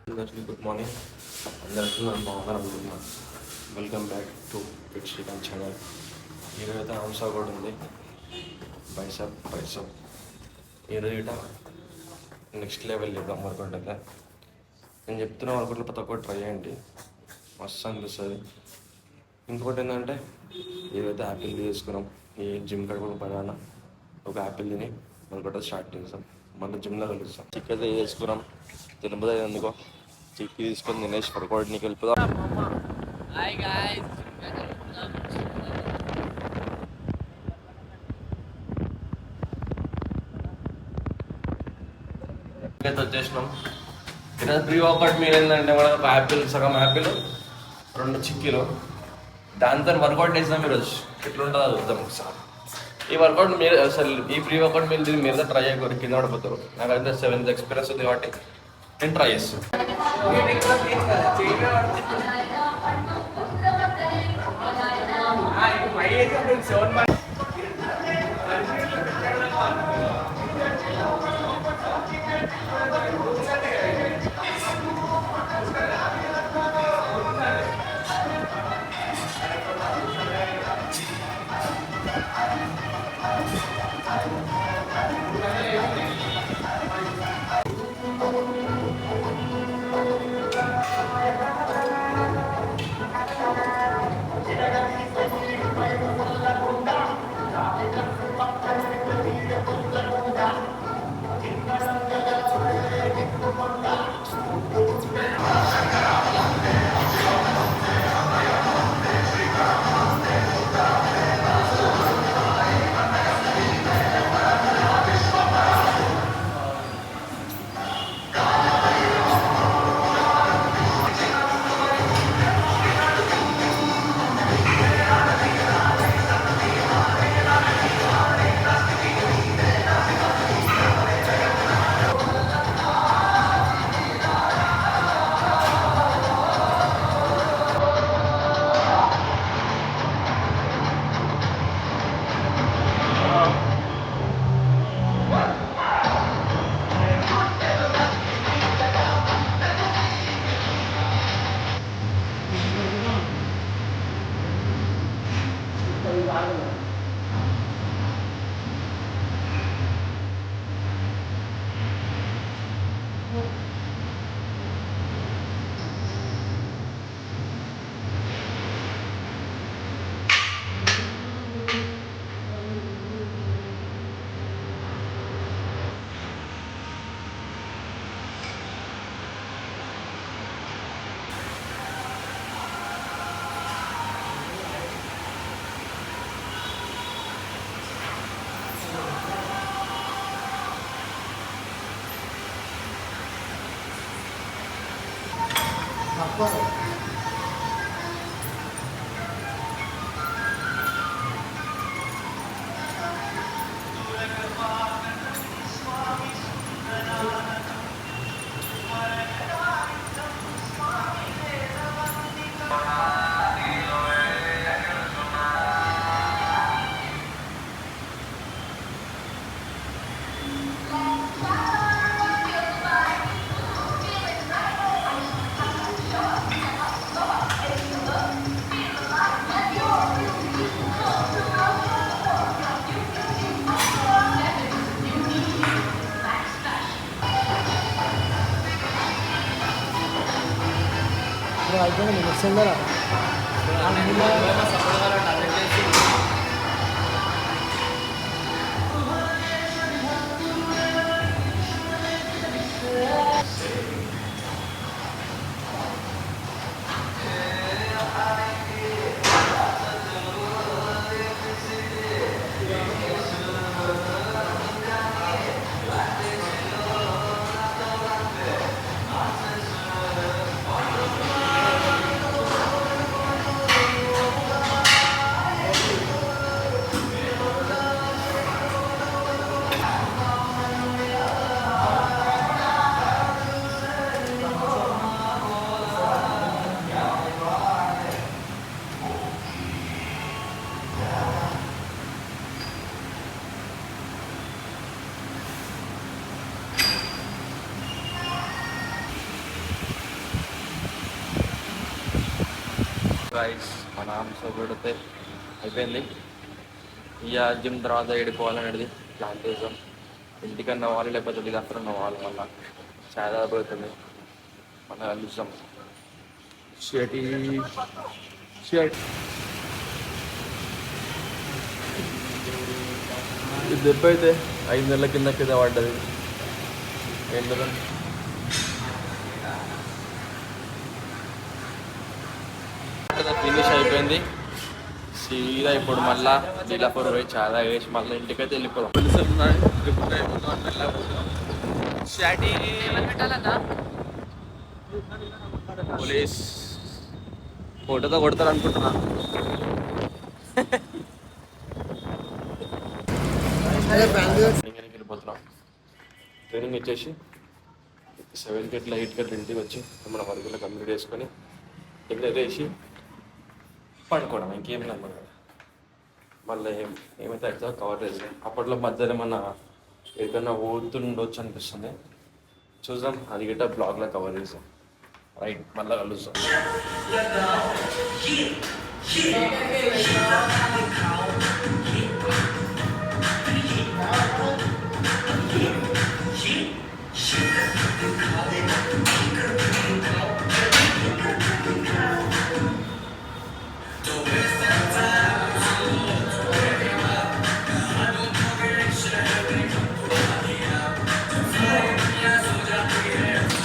అందరికీ good morning. అందరికీ మనం బాగున్నారు అనుకుంటున్నాను. వెల్కమ్ బ్యాక్ టు పిట్ శ్రీకాంత్ ఛానల్. ఈరోజు అయితే హంస కూడా ఉంది. బైసప్ ఈరోజు ఇట నెక్స్ట్ లెవెల్ చేద్దాం వర్కౌట్ అయితే. నేను చెప్తున్న వర్కౌట్లు ప్రతి ఒక్కటి ట్రై చేయండి, మస్తు అనిపిస్తుంది. ఇంకోటి ఏంటంటే ఈరోజైతే యాపిల్ తీసుకున్నాం. ఈ జిమ్ కడుపులు పడాన ఒక యాపిల్ తిని వర్కౌట్ స్టార్ట్ చేస్తాం. మళ్ళీ జిమ్లో కలుస్తాం. చికెన్ చేసుకున్నాం, తినబోదు ఎందుకో చిక్కి తీసుకొని తినేసి వర్కౌట్ నీకు వెళ్ళిపోదాం. అయితే వచ్చేసినాం. ఈరోజు ప్రీ వర్కౌట్ మీరు ఏంటంటే కూడా ఒక యాపిల్, సగం యాపిల్, 2 చిక్కీలు, దాంతో వర్కౌట్ చేసినాం. ఈరోజు ఎట్లుంటుందో చూద్దాం ఒకసారి. ఈ వర్కౌట్ మీరు అసలు ఈ ప్రీ వర్కౌట్ మీరు మీద ట్రై చేయకూడదు, కింద పడిపోతారు. నాకైతే 7 ఎక్స్పీరియన్స్ ఉంది కాబట్టి నేను ట్రై చేస్తాను. అయిపోయింది మిక్సిందరా గైస్ మన ఆమ్సో కొడితే అయిపోయింది. ఇక జిమ్ తర్వాత ఏడుకోవాలనేది ప్లాన్ చేసాం. ఇంటికన్నా వాళ్ళు లేకపోతే దిగస్తున్న వాళ్ళు మళ్ళీ చాలా పోతుంది. మన కలుస్తాం. షర్టీ షర్ట్ ఈ దెబ్బ అయితే 5 నెలల కింద పడ్డది. ఎందుకంటే ఫినిష్ అయిపోయింది. సీదా ఇప్పుడు మళ్ళా లీలాపూర్ పోయి చాలా వేసి మళ్ళీ ఇంటికైతే వెళ్ళిపోదాం. పోలీస్ ఫోటోతో కొడతారు అనుకుంటున్నా. వెళ్ళిపోతున్నాం. ట్రైనింగ్ ఇచ్చేసి 7కి అట్లా 8కి అట్లా ఇంటికి వచ్చి మన వర్కులో కంప్లీట్ చేసుకొని డిన్నర్ వేసి పడుకోవడం. ఇంకేం లేదు మన మళ్ళీ ఏమైతే అవుతుందో కవర్ చేసాం. అప్పట్లో మధ్యలో ఏమన్నా ఎక్కడన్నా పోతుండొచ్చు అనిపిస్తుంది. చూద్దాం, అది గిట్ట బ్లాగ్లో కవర్ చేసాం. రైట్, మళ్ళీ కలుస్తాం.